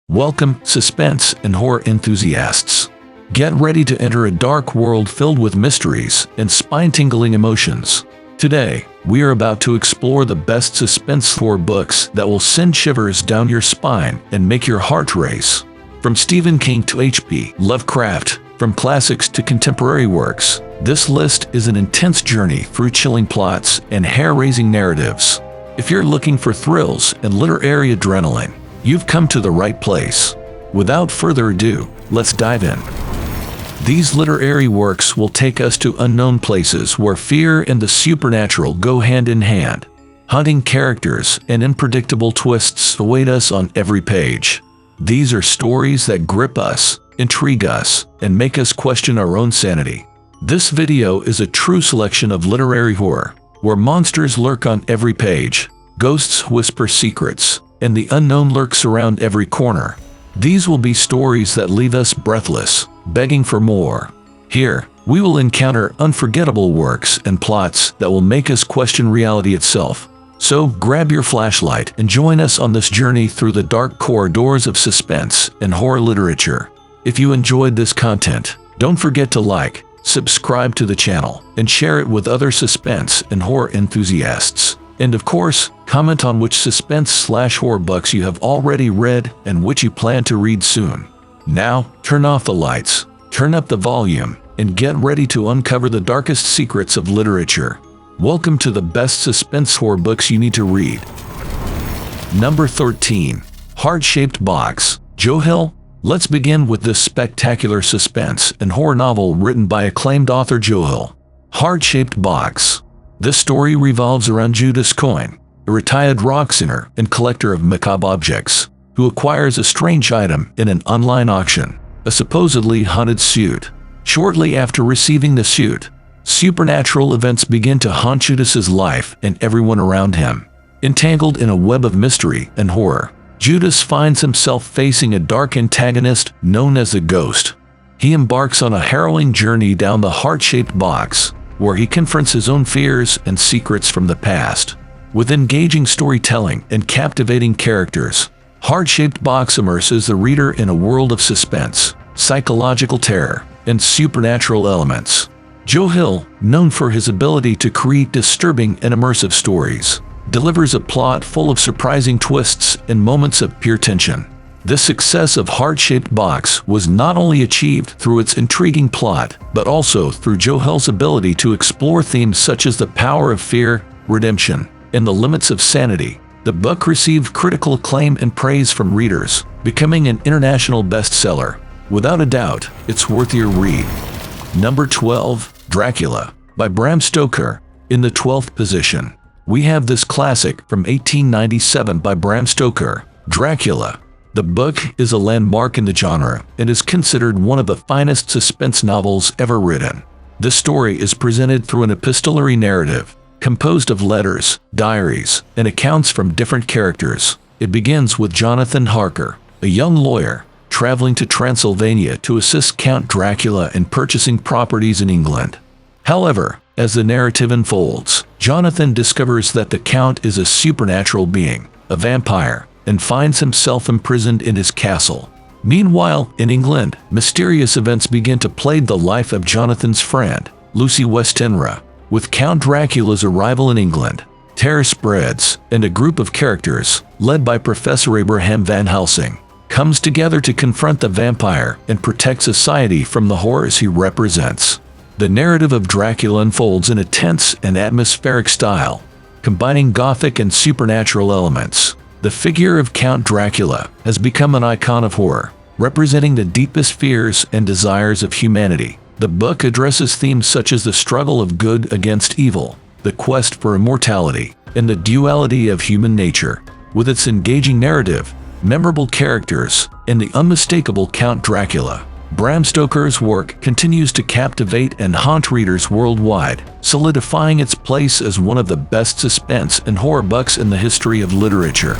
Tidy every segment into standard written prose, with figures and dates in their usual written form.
Welcome, suspense and horror enthusiasts. Get ready to enter a dark world filled with mysteries and spine-tingling emotions. Today, we are about to explore the best suspense horror books that will send shivers down your spine and make your heart race. From Stephen King to H.P. Lovecraft, from classics to contemporary works, this list is an intense journey through chilling plots and hair-raising narratives. If you're looking for thrills and literary adrenaline, you've come to the right place. Without further ado, let's dive in. These literary works will take us to unknown places where fear and the supernatural go hand in hand. Haunting characters and unpredictable twists await us on every page. These are stories that grip us, intrigue us, and make us question our own sanity. This video is a true selection of literary horror, where monsters lurk on every page, ghosts whisper secrets, and the unknown lurks around every corner. These will be stories that leave us breathless, begging for more. Here, we will encounter unforgettable works and plots that will make us question reality itself. So grab your flashlight and join us on this journey through the dark corridors of suspense and horror literature. If you enjoyed this content, don't forget to like, subscribe to the channel, and share it with other suspense and horror enthusiasts. And of course, comment on which suspense/horror books you have already read and which you plan to read soon. Now, turn off the lights, turn up the volume, and get ready to uncover the darkest secrets of literature. Welcome to the best suspense horror books you need to read. Number 13. Heart-Shaped Box. Joe Hill. Let's begin with this spectacular suspense and horror novel written by acclaimed author Joe Hill. Heart-Shaped Box. This story revolves around Judas Coyne, a retired rock singer and collector of macabre objects, who acquires a strange item in an online auction, a supposedly haunted suit. Shortly after receiving the suit, supernatural events begin to haunt Judas's life and everyone around him. Entangled in a web of mystery and horror, Judas finds himself facing a dark antagonist known as the Ghost. He embarks on a harrowing journey down the heart-shaped box, where he confronts his own fears and secrets from the past. With engaging storytelling and captivating characters, Heart-Shaped Box immerses the reader in a world of suspense, psychological terror, and supernatural elements. Joe Hill, known for his ability to create disturbing and immersive stories, delivers a plot full of surprising twists and moments of pure tension. The success of Heart-Shaped Box was not only achieved through its intriguing plot, but also through Joe Hill's ability to explore themes such as the power of fear, redemption, and the limits of sanity. The book received critical acclaim and praise from readers, becoming an international bestseller. Without a doubt, it's worth your read. Number 12. Dracula, by Bram Stoker. In the 12th position, we have this classic from 1897 by Bram Stoker, Dracula. The book is a landmark in the genre and is considered one of the finest suspense novels ever written. This story is presented through an epistolary narrative, composed of letters, diaries, and accounts from different characters. It begins with Jonathan Harker, a young lawyer, traveling to Transylvania to assist Count Dracula in purchasing properties in England. However, as the narrative unfolds, Jonathan discovers that the Count is a supernatural being, a vampire, and finds himself imprisoned in his castle. Meanwhile, in England, mysterious events begin to plague the life of Jonathan's friend, Lucy Westenra. With Count Dracula's arrival in England, terror spreads, and a group of characters, led by Professor Abraham Van Helsing, comes together to confront the vampire and protect society from the horrors he represents. The narrative of Dracula unfolds in a tense and atmospheric style, combining gothic and supernatural elements. The figure of Count Dracula has become an icon of horror, representing the deepest fears and desires of humanity. The book addresses themes such as the struggle of good against evil, the quest for immortality, and the duality of human nature. With its engaging narrative, memorable characters, and the unmistakable Count Dracula, Bram Stoker's work continues to captivate and haunt readers worldwide, solidifying its place as one of the best suspense and horror books in the history of literature.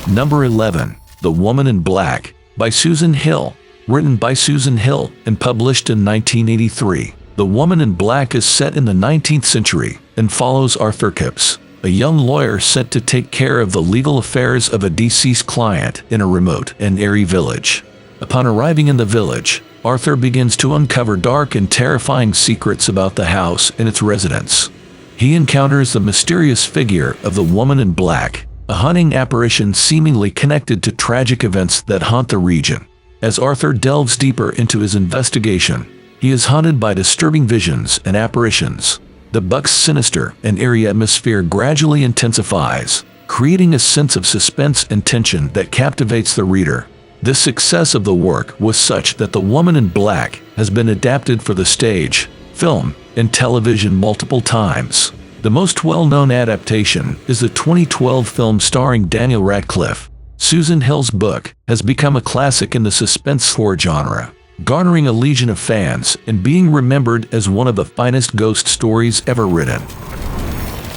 Number 11. The Woman in Black, by Susan Hill. Written by Susan Hill and published in 1983, The Woman in Black is set in the 19th century and follows Arthur Kipps, a young lawyer sent to take care of the legal affairs of a deceased client in a remote and airy village. Upon arriving in the village, Arthur begins to uncover dark and terrifying secrets about the house and its residents. He encounters the mysterious figure of the woman in black, a haunting apparition seemingly connected to tragic events that haunt the region. As Arthur delves deeper into his investigation, he is haunted by disturbing visions and apparitions. The book's sinister and eerie atmosphere gradually intensifies, creating a sense of suspense and tension that captivates the reader. The success of the work was such that The Woman in Black has been adapted for the stage, film, and television multiple times. The most well-known adaptation is the 2012 film starring Daniel Radcliffe. Susan Hill's book has become a classic in the suspense horror genre, garnering a legion of fans and being remembered as one of the finest ghost stories ever written.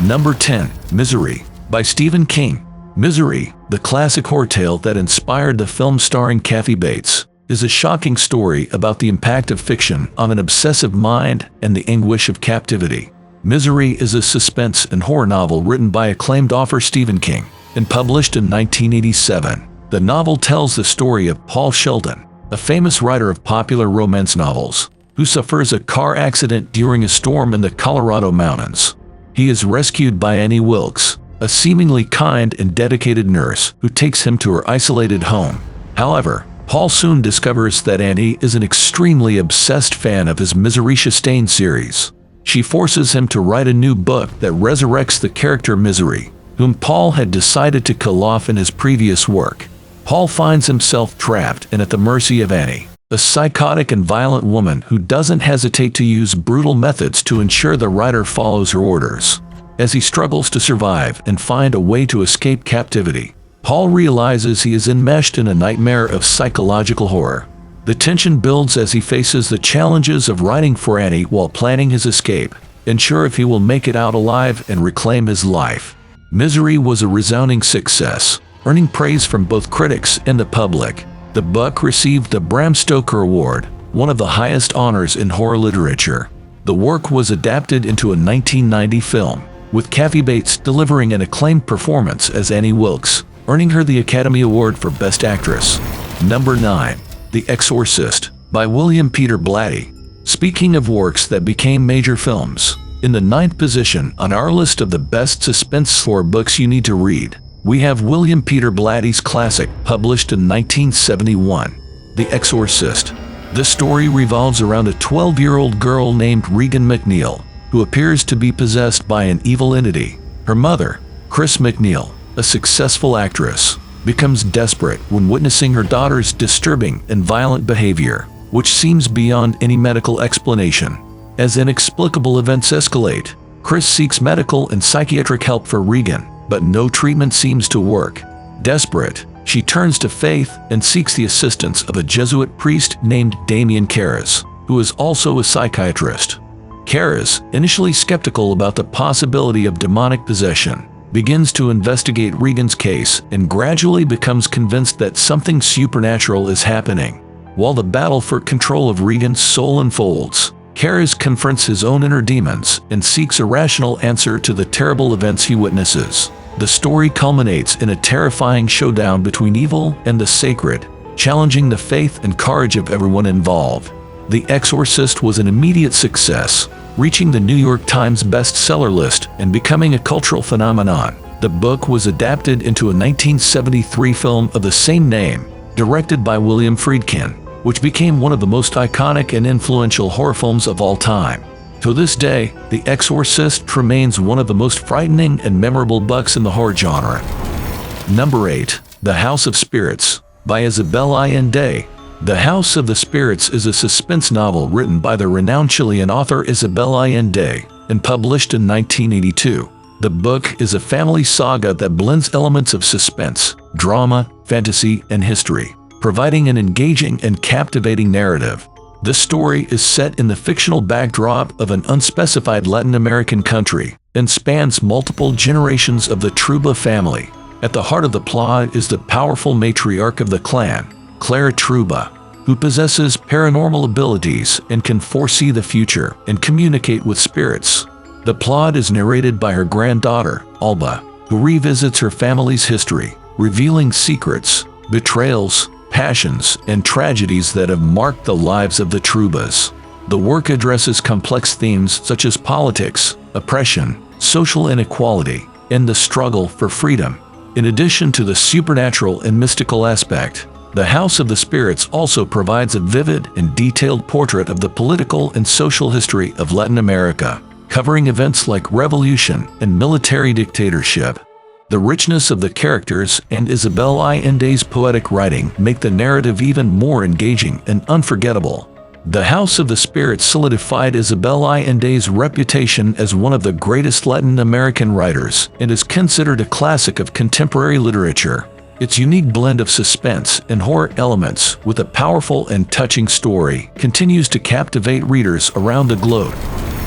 Number 10. Misery by Stephen King. Misery, the classic horror tale that inspired the film starring Kathy Bates, is a shocking story about the impact of fiction on an obsessive mind and the anguish of captivity. Misery is a suspense and horror novel written by acclaimed author Stephen King and published in 1987. The novel tells the story of Paul Sheldon, a famous writer of popular romance novels, who suffers a car accident during a storm in the Colorado mountains. He is rescued by Annie Wilkes, a seemingly kind and dedicated nurse who takes him to her isolated home. However, Paul soon discovers that Annie is an extremely obsessed fan of his Misery Chastain series. She forces him to write a new book that resurrects the character Misery, whom Paul had decided to kill off in his previous work. Paul finds himself trapped and at the mercy of Annie, a psychotic and violent woman who doesn't hesitate to use brutal methods to ensure the writer follows her orders. As he struggles to survive and find a way to escape captivity, Paul realizes he is enmeshed in a nightmare of psychological horror. The tension builds as he faces the challenges of writing for Annie while planning his escape, unsure if he will make it out alive and reclaim his life. Misery was a resounding success, earning praise from both critics and the public. The book received the Bram Stoker Award, one of the highest honors in horror literature. The work was adapted into a 1990 film, with Kathy Bates delivering an acclaimed performance as Annie Wilkes, earning her the Academy Award for Best Actress. Number 9. The Exorcist by William Peter Blatty. Speaking of works that became major films, in the 9th position on our list of the best suspense horror books you need to read, we have William Peter Blatty's classic, published in 1971, The Exorcist. This story revolves around a 12-year-old girl named Regan McNeil, who appears to be possessed by an evil entity. Her mother, Chris McNeil, a successful actress, becomes desperate when witnessing her daughter's disturbing and violent behavior, which seems beyond any medical explanation. As inexplicable events escalate, Chris seeks medical and psychiatric help for Regan, but no treatment seems to work. Desperate, she turns to faith and seeks the assistance of a Jesuit priest named Damien Karras, who is also a psychiatrist. Karras, initially skeptical about the possibility of demonic possession, begins to investigate Regan's case and gradually becomes convinced that something supernatural is happening. While the battle for control of Regan's soul unfolds, Karras confronts his own inner demons and seeks a rational answer to the terrible events he witnesses. The story culminates in a terrifying showdown between evil and the sacred, challenging the faith and courage of everyone involved. The Exorcist was an immediate success, reaching the New York Times bestseller list and becoming a cultural phenomenon. The book was adapted into a 1973 film of the same name, directed by William Friedkin, which became one of the most iconic and influential horror films of all time. To this day, The Exorcist remains one of the most frightening and memorable books in the horror genre. Number 8. The House of Spirits by Isabel Allende. The House of the Spirits is a suspense novel written by the renowned Chilean author Isabel Allende and published in 1982. The book is a family saga that blends elements of suspense, drama, fantasy, and history, providing an engaging and captivating narrative. This story is set in the fictional backdrop of an unspecified Latin American country and spans multiple generations of the Truba family. At the heart of the plot is the powerful matriarch of the clan, Clara Truba, who possesses paranormal abilities and can foresee the future and communicate with spirits. The plot is narrated by her granddaughter, Alba, who revisits her family's history, revealing secrets, betrayals, passions, and tragedies that have marked the lives of the Trubas. The work addresses complex themes such as politics, oppression, social inequality, and the struggle for freedom. In addition to the supernatural and mystical aspect, The House of the Spirits also provides a vivid and detailed portrait of the political and social history of Latin America, covering events like revolution and military dictatorship. The richness of the characters and Isabel Allende's poetic writing make the narrative even more engaging and unforgettable. The House of the Spirits solidified Isabel Allende's reputation as one of the greatest Latin American writers and is considered a classic of contemporary literature. Its unique blend of suspense and horror elements with a powerful and touching story continues to captivate readers around the globe.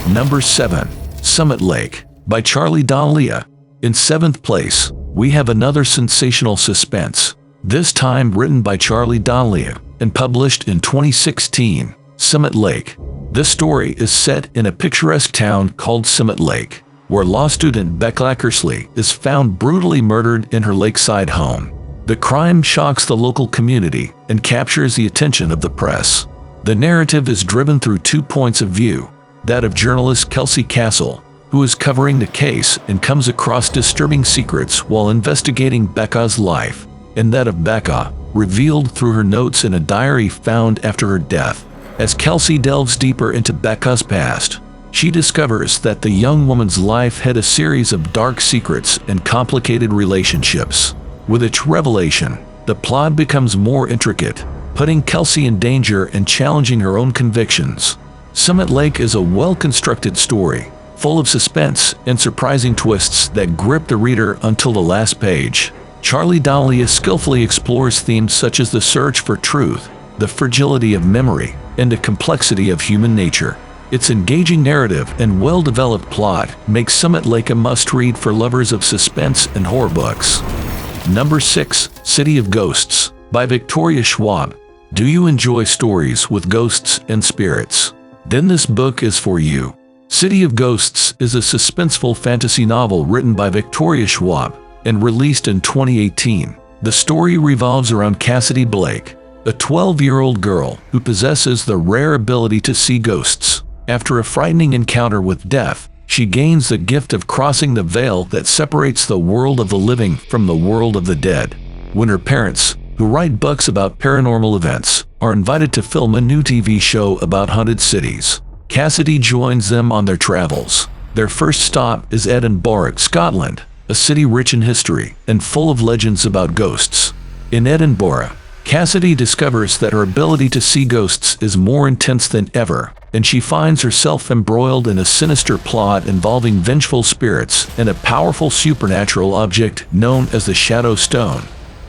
Number 7. Summit Lake by Charlie D'Elia. In 7th place, we have another sensational suspense, this time written by Charlie D'Elia and published in 2016, Summit Lake. This story is set in a picturesque town called Summit Lake, where law student Becca Eckersley is found brutally murdered in her lakeside home. The crime shocks the local community and captures the attention of the press. The narrative is driven through 2 points of view, that of journalist Kelsey Castle, who is covering the case and comes across disturbing secrets while investigating Becca's life, and that of Becca, revealed through her notes in a diary found after her death. As Kelsey delves deeper into Becca's past, she discovers that the young woman's life had a series of dark secrets and complicated relationships. With each revelation, the plot becomes more intricate, putting Kelsey in danger and challenging her own convictions. Summit Lake is a well-constructed story, full of suspense and surprising twists that grip the reader until the last page. Charlie D'Elia skillfully explores themes such as the search for truth, the fragility of memory, and the complexity of human nature. Its engaging narrative and well-developed plot makes Summit Lake a must-read for lovers of suspense and horror books. Number 6. City of Ghosts by Victoria Schwab. Do you enjoy stories with ghosts and spirits? Then this book is for you. City of Ghosts is a suspenseful fantasy novel written by Victoria Schwab and released in 2018. The story revolves around Cassidy Blake, a 12-year-old girl who possesses the rare ability to see ghosts. After a frightening encounter with death, she gains the gift of crossing the veil that separates the world of the living from the world of the dead. When her parents, who write books about paranormal events, are invited to film a new TV show about haunted cities, Cassidy joins them on their travels. Their first stop is Edinburgh, Scotland, a city rich in history and full of legends about ghosts. In Edinburgh, Cassidy discovers that her ability to see ghosts is more intense than ever, and she finds herself embroiled in a sinister plot involving vengeful spirits and a powerful supernatural object known as the Shadow Stone.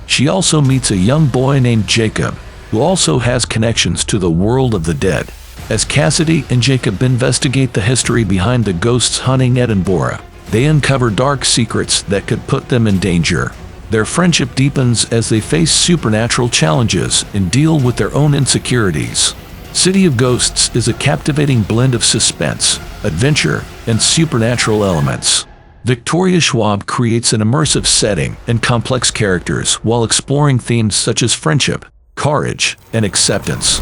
She also meets a young boy named Jacob, who also has connections to the world of the dead. As Cassidy and Jacob investigate the history behind the ghosts haunting Edinburgh, they uncover dark secrets that could put them in danger. Their friendship deepens as they face supernatural challenges and deal with their own insecurities. City of Ghosts is a captivating blend of suspense, adventure, and supernatural elements. Victoria Schwab creates an immersive setting and complex characters while exploring themes such as friendship, courage, and acceptance.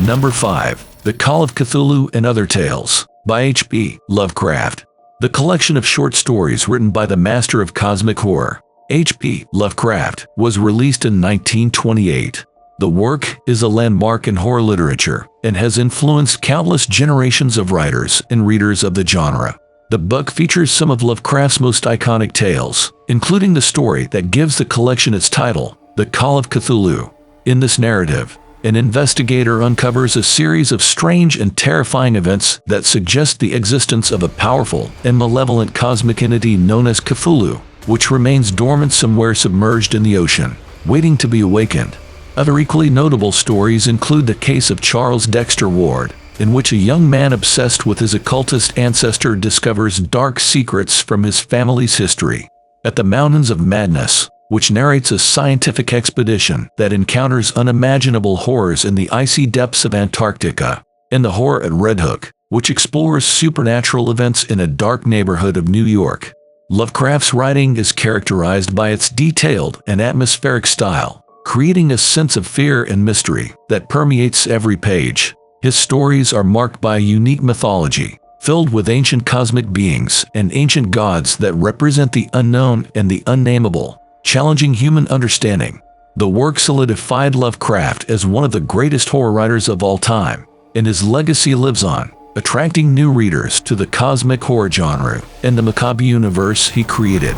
Number 5. The Call of Cthulhu and Other Tales by H.P. Lovecraft. The collection of short stories written by the master of cosmic horror, H.P. Lovecraft, was released in 1928. The work is a landmark in horror literature and has influenced countless generations of writers and readers of the genre. The book features some of Lovecraft's most iconic tales, including the story that gives the collection its title, The Call of Cthulhu. In this narrative, an investigator uncovers a series of strange and terrifying events that suggest the existence of a powerful and malevolent cosmic entity known as Cthulhu, which remains dormant somewhere submerged in the ocean, waiting to be awakened. Other equally notable stories include the case of Charles Dexter Ward, in which a young man obsessed with his occultist ancestor discovers dark secrets from his family's history. At the Mountains of Madness, which narrates a scientific expedition that encounters unimaginable horrors in the icy depths of Antarctica, and The Horror at Red Hook, which explores supernatural events in a dark neighborhood of New York. Lovecraft's writing is characterized by its detailed and atmospheric style, creating a sense of fear and mystery that permeates every page. His stories are marked by a unique mythology, filled with ancient cosmic beings and ancient gods that represent the unknown and the unnameable, challenging human understanding. The work solidified Lovecraft as one of the greatest horror writers of all time, and his legacy lives on, attracting new readers to the cosmic horror genre and the macabre universe he created.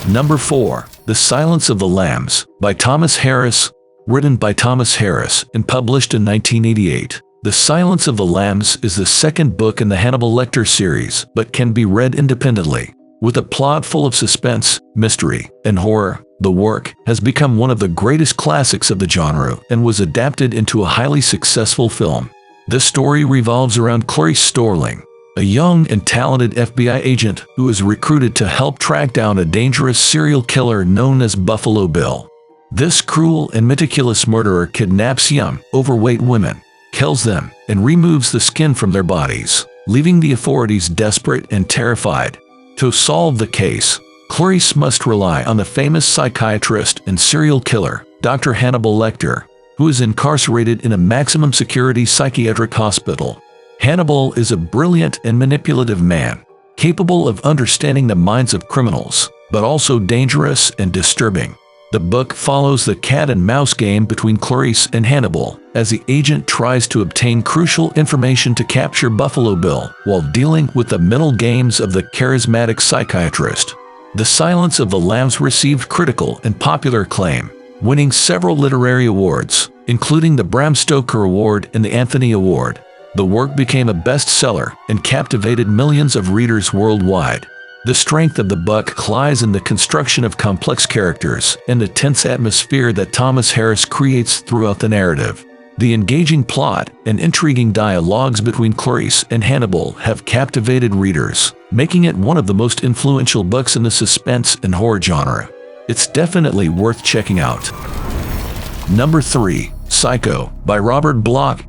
Number 4. The Silence of the Lambs, by Thomas Harris. Written by Thomas Harris and published in 1988. The Silence of the Lambs is the second book in the Hannibal Lecter series, but can be read independently. With a plot full of suspense, mystery, and horror, the work has become one of the greatest classics of the genre and was adapted into a highly successful film. This story revolves around Clarice Starling, a young and talented FBI agent who is recruited to help track down a dangerous serial killer known as Buffalo Bill. This cruel and meticulous murderer kidnaps young, overweight women, kills them, and removes the skin from their bodies, leaving the authorities desperate and terrified. To solve the case, Clarice must rely on the famous psychiatrist and serial killer, Dr. Hannibal Lecter, who is incarcerated in a maximum security psychiatric hospital. Hannibal is a brilliant and manipulative man, capable of understanding the minds of criminals, but also dangerous and disturbing. The book follows the cat-and-mouse game between Clarice and Hannibal as the agent tries to obtain crucial information to capture Buffalo Bill while dealing with the mental games of the charismatic psychiatrist. The Silence of the Lambs received critical and popular acclaim, winning several literary awards, including the Bram Stoker Award and the Anthony Award. The work became a bestseller and captivated millions of readers worldwide. The strength of the book lies in the construction of complex characters and the tense atmosphere that Thomas Harris creates throughout the narrative. The engaging plot and intriguing dialogues between Clarice and Hannibal have captivated readers, making it one of the most influential books in the suspense and horror genre. It's definitely worth checking out. Number 3. Psycho, by Robert Bloch.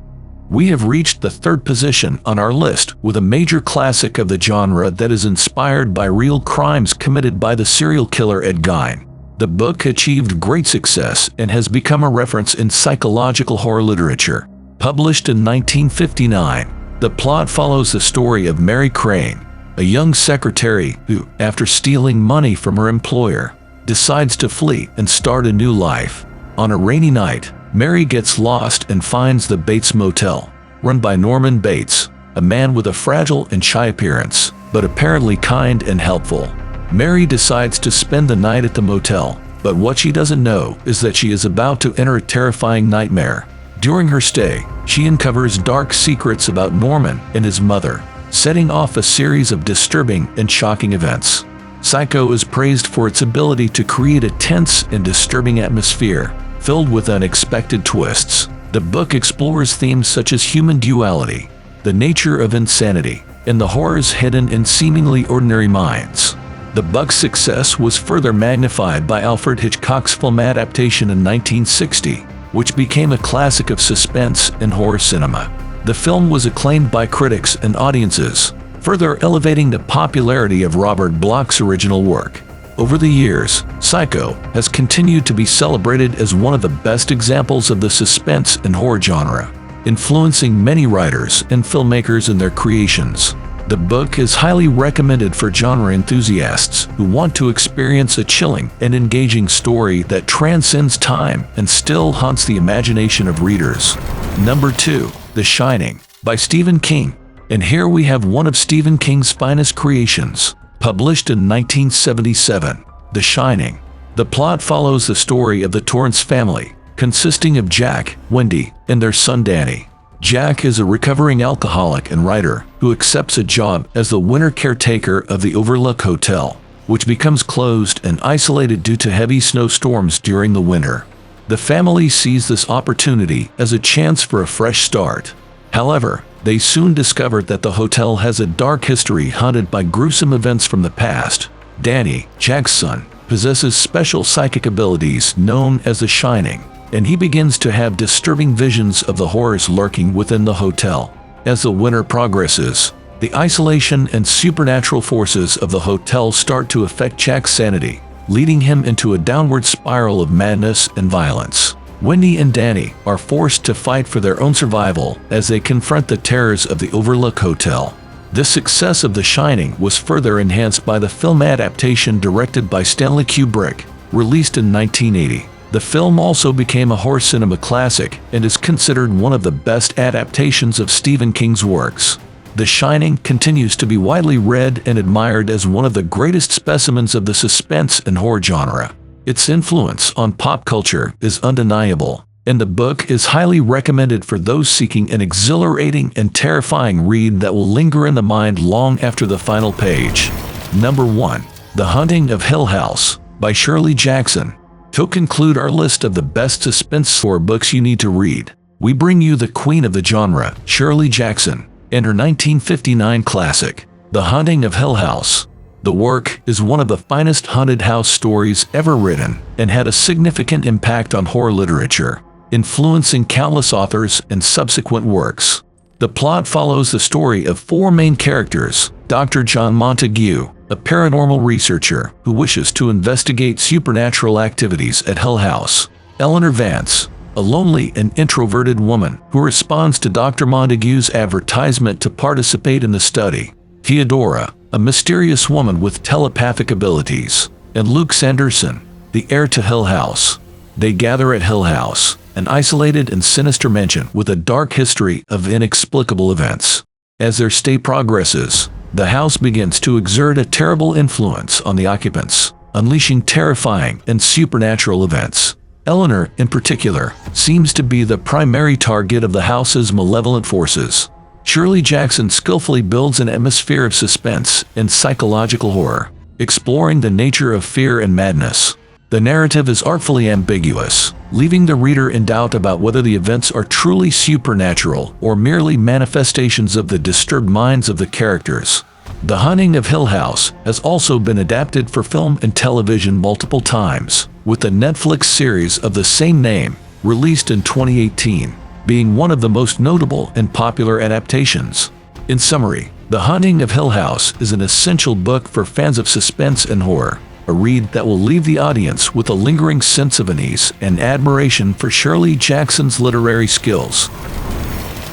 We have reached the third position on our list with a major classic of the genre that is inspired by real crimes committed by the serial killer Ed Gein. The book achieved great success and has become a reference in psychological horror literature. Published in 1959, the plot follows the story of Mary Crane, a young secretary who, after stealing money from her employer, decides to flee and start a new life. On a rainy night, Mary gets lost and finds the Bates Motel, run by Norman Bates, a man with a fragile and shy appearance, but apparently kind and helpful. Mary decides to spend the night at the motel, but what she doesn't know is that she is about to enter a terrifying nightmare. During her stay, she uncovers dark secrets about Norman and his mother, setting off a series of disturbing and shocking events. Psycho is praised for its ability to create a tense and disturbing atmosphere, filled with unexpected twists. The book explores themes such as human duality, the nature of insanity, and the horrors hidden in seemingly ordinary minds. The book's success was further magnified by Alfred Hitchcock's film adaptation in 1960, which became a classic of suspense and horror cinema. The film was acclaimed by critics and audiences, further elevating the popularity of Robert Bloch's original work. Over the years, Psycho has continued to be celebrated as one of the best examples of the suspense and horror genre, influencing many writers and filmmakers in their creations. The book is highly recommended for genre enthusiasts who want to experience a chilling and engaging story that transcends time and still haunts the imagination of readers. Number 2. The Shining, by Stephen King. And here we have one of Stephen King's finest creations. Published in 1977, The Shining. The plot follows the story of the Torrance family, consisting of Jack, Wendy, and their son Danny. Jack is a recovering alcoholic and writer who accepts a job as the winter caretaker of the Overlook Hotel, which becomes closed and isolated due to heavy snowstorms during the winter. The family sees this opportunity as a chance for a fresh start. However, they soon discovered that the hotel has a dark history haunted by gruesome events from the past. Danny, Jack's son, possesses special psychic abilities known as the Shining, and he begins to have disturbing visions of the horrors lurking within the hotel. As the winter progresses, the isolation and supernatural forces of the hotel start to affect Jack's sanity, leading him into a downward spiral of madness and violence. Wendy and Danny are forced to fight for their own survival as they confront the terrors of the Overlook Hotel. The success of The Shining was further enhanced by the film adaptation directed by Stanley Kubrick, released in 1980. The film also became a horror cinema classic and is considered one of the best adaptations of Stephen King's works. The Shining continues to be widely read and admired as one of the greatest specimens of the suspense and horror genre. Its influence on pop culture is undeniable, and the book is highly recommended for those seeking an exhilarating and terrifying read that will linger in the mind long after the final page. Number 1. The Haunting of Hill House by Shirley Jackson. To conclude our list of the best suspense horror books you need to read, we bring you the queen of the genre, Shirley Jackson, and her 1959 classic, The Haunting of Hill House. The work is one of the finest haunted house stories ever written and had a significant impact on horror literature, influencing countless authors and subsequent works. The plot follows the story of four main characters: Dr. John Montague, a paranormal researcher who wishes to investigate supernatural activities at Hill House; Eleanor Vance, a lonely and introverted woman who responds to Dr. Montague's advertisement to participate in the study; Theodora, a mysterious woman with telepathic abilities; and Luke Sanderson, the heir to Hill House. They gather at Hill House, an isolated and sinister mansion with a dark history of inexplicable events. As their stay progresses, the house begins to exert a terrible influence on the occupants, unleashing terrifying and supernatural events. Eleanor, in particular, seems to be the primary target of the house's malevolent forces. Shirley Jackson skillfully builds an atmosphere of suspense and psychological horror, exploring the nature of fear and madness. The narrative is artfully ambiguous, leaving the reader in doubt about whether the events are truly supernatural or merely manifestations of the disturbed minds of the characters. The Haunting of Hill House has also been adapted for film and television multiple times, with the Netflix series of the same name, released in 2018, being one of the most notable and popular adaptations. In summary, The Haunting of Hill House is an essential book for fans of suspense and horror, a read that will leave the audience with a lingering sense of unease and admiration for Shirley Jackson's literary skills.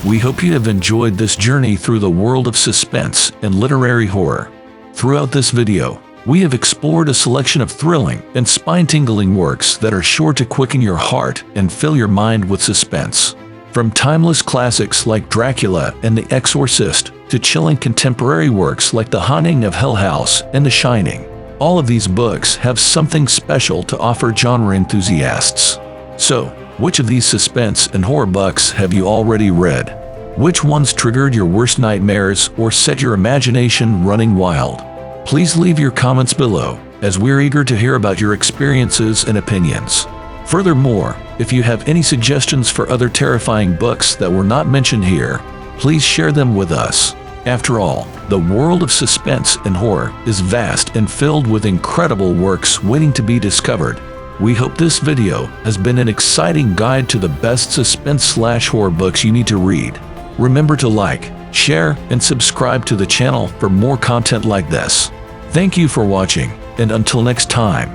We hope you have enjoyed this journey through the world of suspense and literary horror. Throughout this video, we have explored a selection of thrilling and spine-tingling works that are sure to quicken your heart and fill your mind with suspense. From timeless classics like Dracula and The Exorcist to chilling contemporary works like The Haunting of Hill House and The Shining, all of these books have something special to offer genre enthusiasts. So, which of these suspense and horror books have you already read? Which ones triggered your worst nightmares or set your imagination running wild? Please leave your comments below, as we're eager to hear about your experiences and opinions. Furthermore, if you have any suggestions for other terrifying books that were not mentioned here, please share them with us. After all, the world of suspense and horror is vast and filled with incredible works waiting to be discovered. We hope this video has been an exciting guide to the best suspense/horror books you need to read. Remember to like, share, and subscribe to the channel for more content like this. Thank you for watching, and until next time.